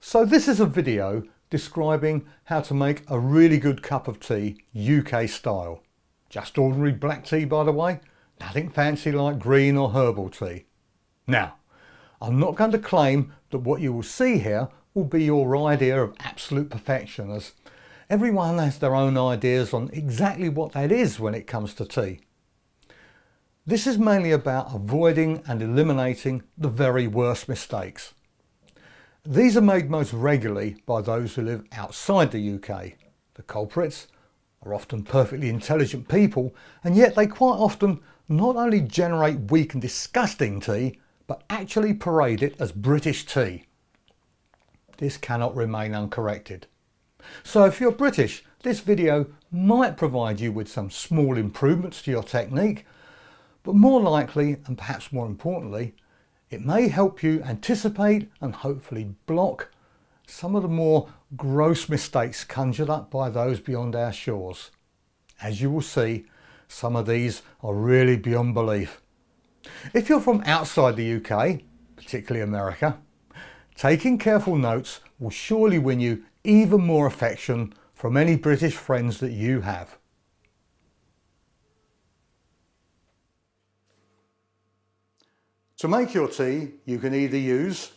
So this is a video describing how to make a really good cup of tea UK style. Just ordinary black tea, by the way, nothing fancy like green or herbal tea. Now, I'm not going to claim that what you will see here will be your idea of absolute perfection, as everyone has their own ideas on exactly what that is when it comes to tea. This is mainly about avoiding and eliminating the very worst mistakes. These are made most regularly by those who live outside the UK. The culprits are often perfectly intelligent people, and yet they quite often not only generate weak and disgusting tea, but actually parade it as British tea. This cannot remain uncorrected. So if you're British, this video might provide you with some small improvements to your technique, but more likely, and perhaps more importantly, it may help you anticipate and hopefully block some of the more gross mistakes conjured up by those beyond our shores. As you will see, some of these are really beyond belief. If you're from outside the UK, particularly America, taking careful notes will surely win you even more affection from any British friends that you have. To make your tea, you can either use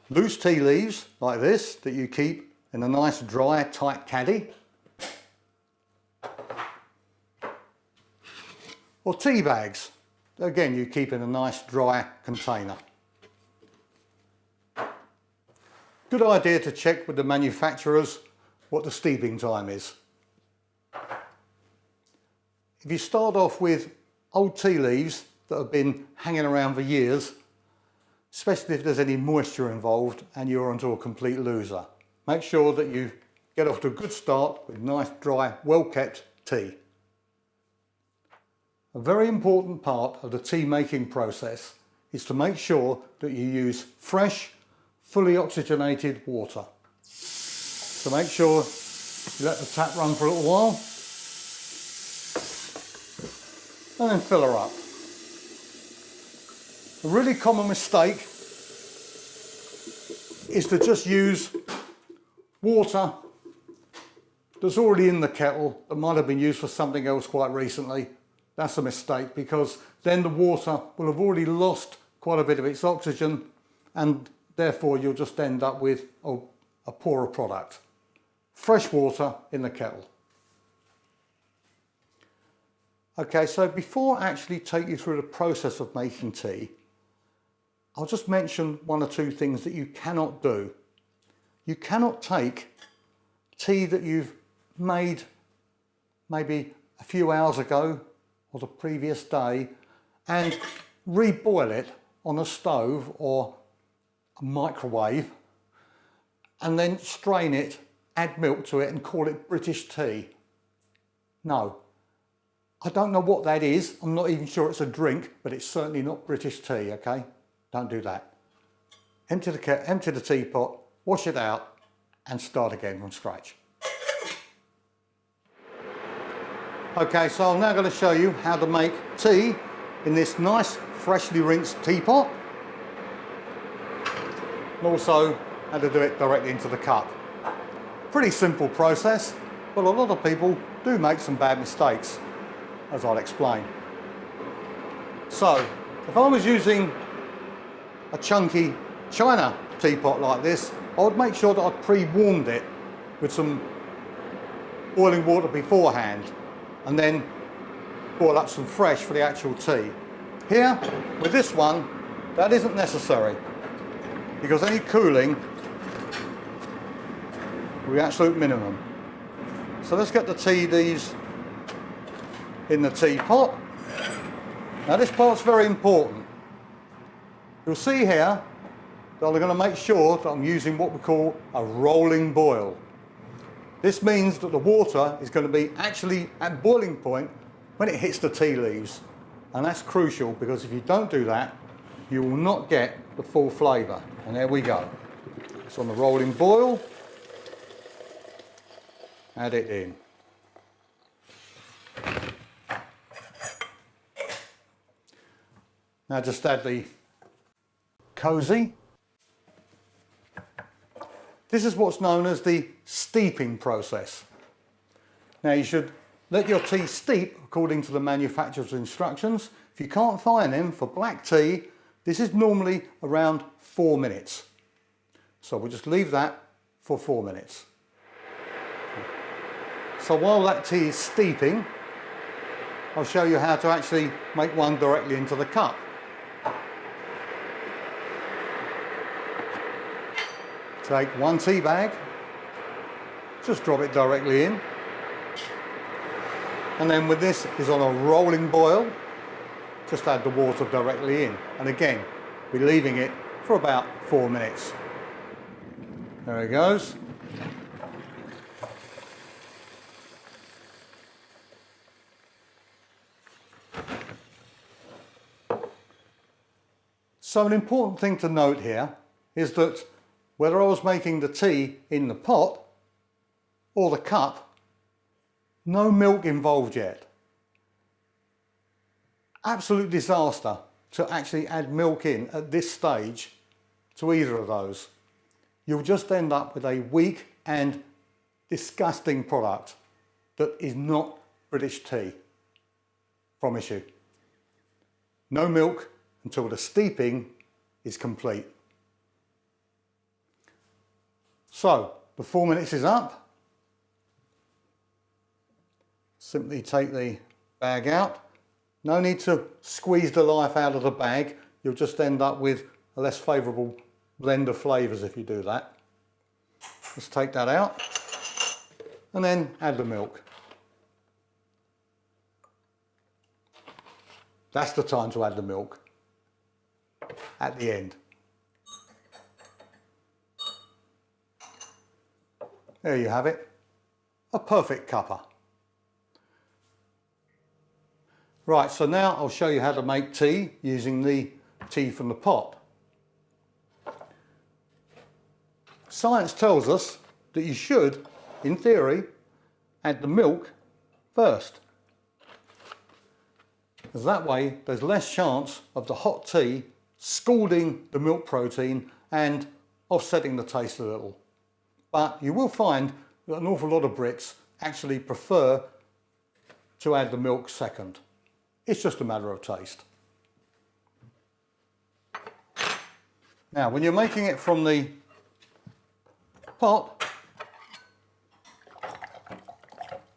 loose tea leaves like this that you keep in a nice dry tight caddy, or tea bags, again you keep in a nice dry container. Good idea to check with the manufacturers what the steeping time is. If you start off with old tea leaves that have been hanging around for years, especially if there's any moisture involved and you're onto a complete loser, make sure that you get off to a good start with nice dry well kept tea. A very important part of the tea making process is to make sure that you use fresh, fully oxygenated water. So make sure you let the tap run for a little while and then fill her up. A really common mistake is to just use water that's already in the kettle that might have been used for something else quite recently. That's a mistake, because then the water will have already lost quite a bit of its oxygen and therefore you'll just end up with a poorer product. Fresh water in the kettle. Okay, so before I actually take you through the process of making tea, I'll just mention one or two things that you cannot do. You cannot take tea that you've made maybe a few hours ago or the previous day and reboil it on a stove or a microwave and then strain it, add milk to it and call it British tea. No, I don't know what that is. I'm not even sure it's a drink, but it's certainly not British tea, okay? Don't do that. Empty the teapot, wash it out and start again from scratch. Okay, so I'm now going to show you how to make tea in this nice freshly rinsed teapot, and also how to do it directly into the cup. Pretty simple process, but a lot of people do make some bad mistakes, as I'll explain. So, if I was using a chunky china teapot like this, I would make sure that I pre-warmed it with some boiling water beforehand and then boil up some fresh for the actual tea. Here, with this one, that isn't necessary because any cooling will be absolute minimum. So let's get the tea leaves in the teapot. Now this part's very important. You'll see here that I'm going to make sure that I'm using what we call a rolling boil. This means that the water is going to be actually at boiling point when it hits the tea leaves. And that's crucial because if you don't do that, you will not get the full flavour. And there we go. It's on the rolling boil. Add it in. Now just add the cosy This is what's known as the steeping process. Now you should let your tea steep according to the manufacturer's instructions. If you can't find them for black tea, this is normally around 4 minutes. So we'll just leave that for 4 minutes. So while that tea is steeping, I'll show you how to actually make one directly into the cup. Take one tea bag, just drop it directly in, and then when this is on a rolling boil, just add the water directly in, and again we're leaving it for about 4 minutes. There it goes. So an important thing to note here is that whether I was making the tea in the pot or the cup, no milk involved yet. Absolute disaster to actually add milk in at this stage to either of those. You'll just end up with a weak and disgusting product that is not British tea. Promise you. No milk until the steeping is complete. So the 4 minutes is up. Simply take the bag out. No need to squeeze the life out of the bag. You'll just end up with a less favourable blend of flavours if you do that. Let's take that out and then add the milk. That's the time to add the milk, at the end. There you have it, a perfect cuppa. Right, so now I'll show you how to make tea using the tea from the pot. Science tells us that you should, in theory, add the milk first. Because that way there's less chance of the hot tea scalding the milk protein and offsetting the taste a little. But you will find that an awful lot of Brits actually prefer to add the milk second. It's just a matter of taste. Now, when you're making it from the pot,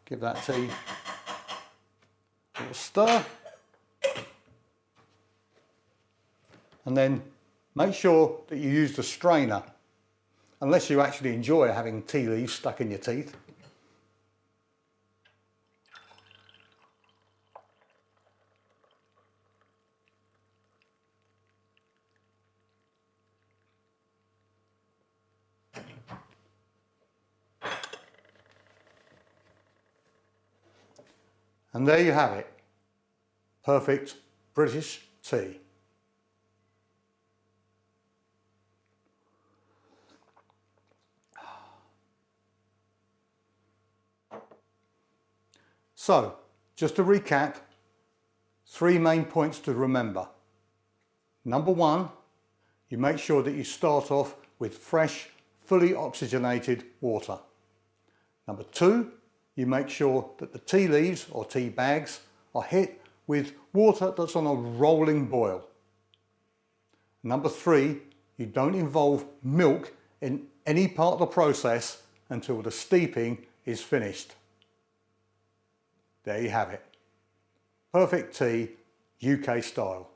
give that tea a little stir, and then make sure that you use the strainer, unless you actually enjoy having tea leaves stuck in your teeth. And there you have it, perfect British tea. So, just to recap, 3 main points to remember. Number 1, you make sure that you start off with fresh, fully oxygenated water. Number 2, you make sure that the tea leaves or tea bags are hit with water that's on a rolling boil. Number 3, you don't involve milk in any part of the process until the steeping is finished. There you have it. Perfect tea, UK style.